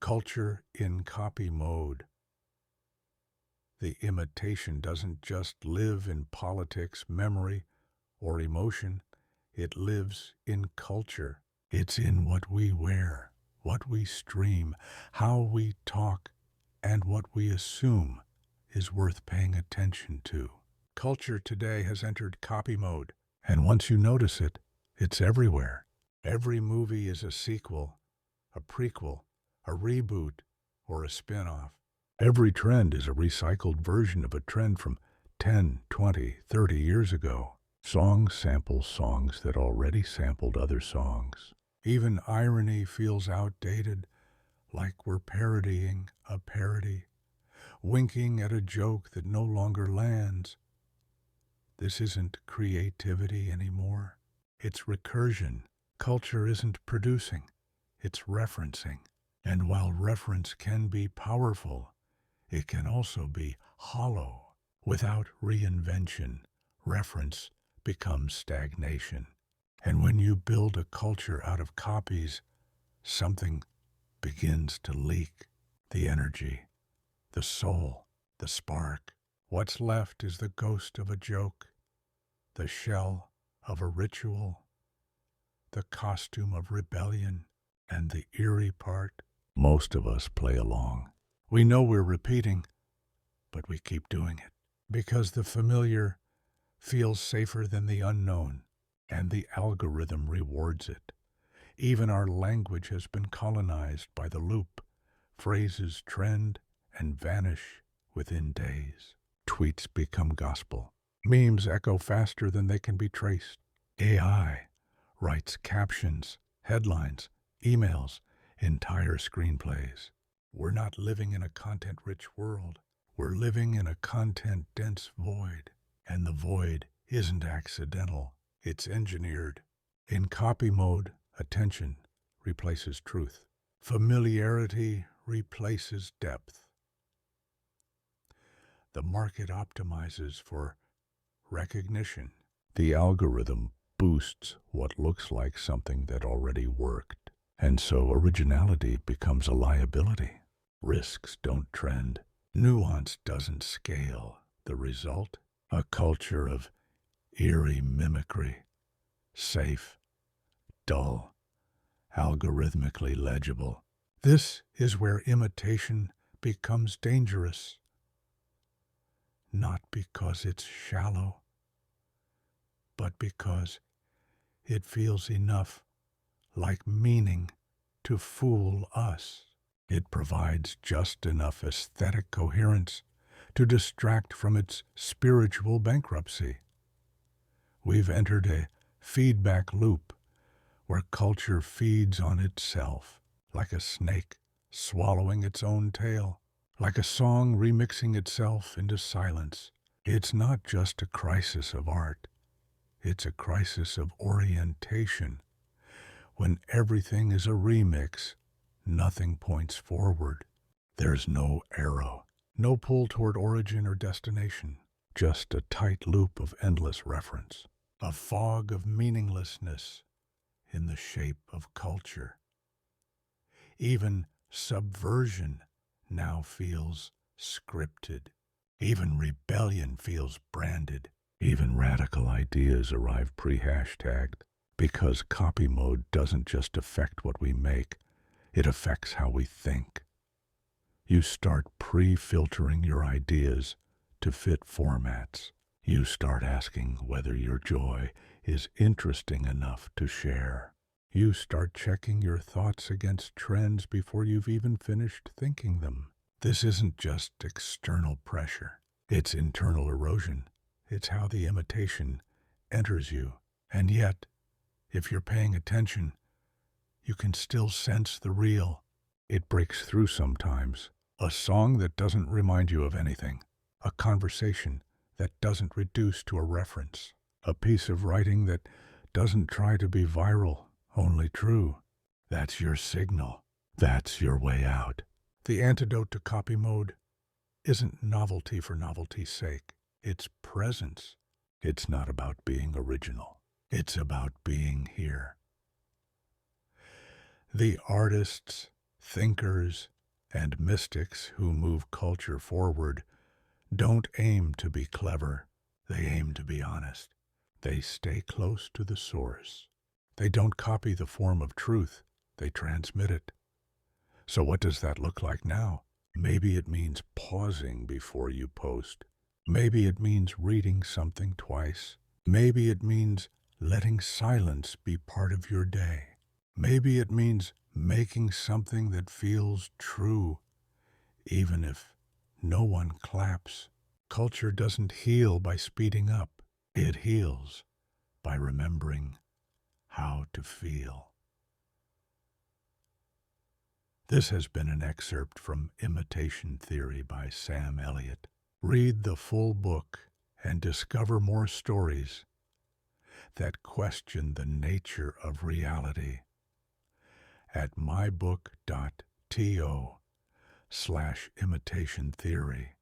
Culture in copy mode. The imitation doesn't just live in politics, memory, or emotion. It lives in culture. It's in what we wear, what we stream, how we talk, and what we assume is worth paying attention to. Culture today has entered copy mode, and once you notice it, it's everywhere. Every movie is a sequel, a prequel, a reboot, or a spin-off. Every trend is a recycled version of a trend from 10, 20, 30 years ago. Songs sample songs that already sampled other songs. Even irony feels outdated, like we're parodying a parody, winking at a joke that no longer lands. This isn't creativity anymore. It's recursion. Culture isn't producing, it's referencing. And while reference can be powerful, it can also be hollow. Without reinvention, reference becomes stagnation. And when you build a culture out of copies, something begins to leak. The energy, the soul, the spark. What's left is the ghost of a joke, the shell of a ritual, the costume of rebellion, and the eerie part. Most of us play along. We know we're repeating, but we keep doing it because the familiar feels safer than the unknown, and the algorithm rewards it. Even our language has been colonized by the loop. Phrases trend and vanish within days. Tweets become gospel. Memes echo faster than they can be traced. AI writes captions, headlines, emails, entire screenplays. We're not living in a content-rich world. We're living in a content-dense void. And the void isn't accidental. It's engineered. In copy mode, attention replaces truth. Familiarity replaces depth. The market optimizes for recognition. The algorithm boosts what looks like something that already worked. And so originality becomes a liability. Risks don't trend. Nuance doesn't scale. The result? A culture of eerie mimicry. Safe, dull, algorithmically legible. This is where imitation becomes dangerous. Not because it's shallow, but because it feels enough like meaning to fool us. It provides just enough aesthetic coherence to distract from its spiritual bankruptcy. We've entered a feedback loop where culture feeds on itself, like a snake swallowing its own tail, like a song remixing itself into silence. It's not just a crisis of art. It's a crisis of orientation. When everything is a remix, nothing points forward. There's no arrow, no pull toward origin or destination, just a tight loop of endless reference, a fog of meaninglessness in the shape of culture. Even subversion now feels scripted. Even rebellion feels branded. Even radical ideas arrive pre-hashtagged. Because copy mode doesn't just affect what we make, it affects how we think. You start pre-filtering your ideas to fit formats. You start asking whether your joy is interesting enough to share. You start checking your thoughts against trends before you've even finished thinking them. This isn't just external pressure. It's internal erosion. It's how the imitation enters you. And yet, if you're paying attention, you can still sense the real. It breaks through sometimes. A song that doesn't remind you of anything. A conversation that doesn't reduce to a reference. A piece of writing that doesn't try to be viral, only true. That's your signal. That's your way out. The antidote to copy mode isn't novelty for novelty's sake. It's presence. It's not about being original. It's about being here. The artists Thinkers and mystics who move culture forward don't aim to be clever, they aim to be honest. They stay close to the source. They don't copy the form of truth, they transmit it. So what does that look like now? Maybe it means pausing before you post. Maybe it means reading something twice. Maybe it means letting silence be part of your day. Maybe it means making something that feels true, even if no one claps. Culture doesn't heal by speeding up. It heals by remembering how to feel. This has been an excerpt from Imitation Theory by Sam Elliott. Read the full book and discover more stories that question the nature of reality at mybook.to/imitation theory.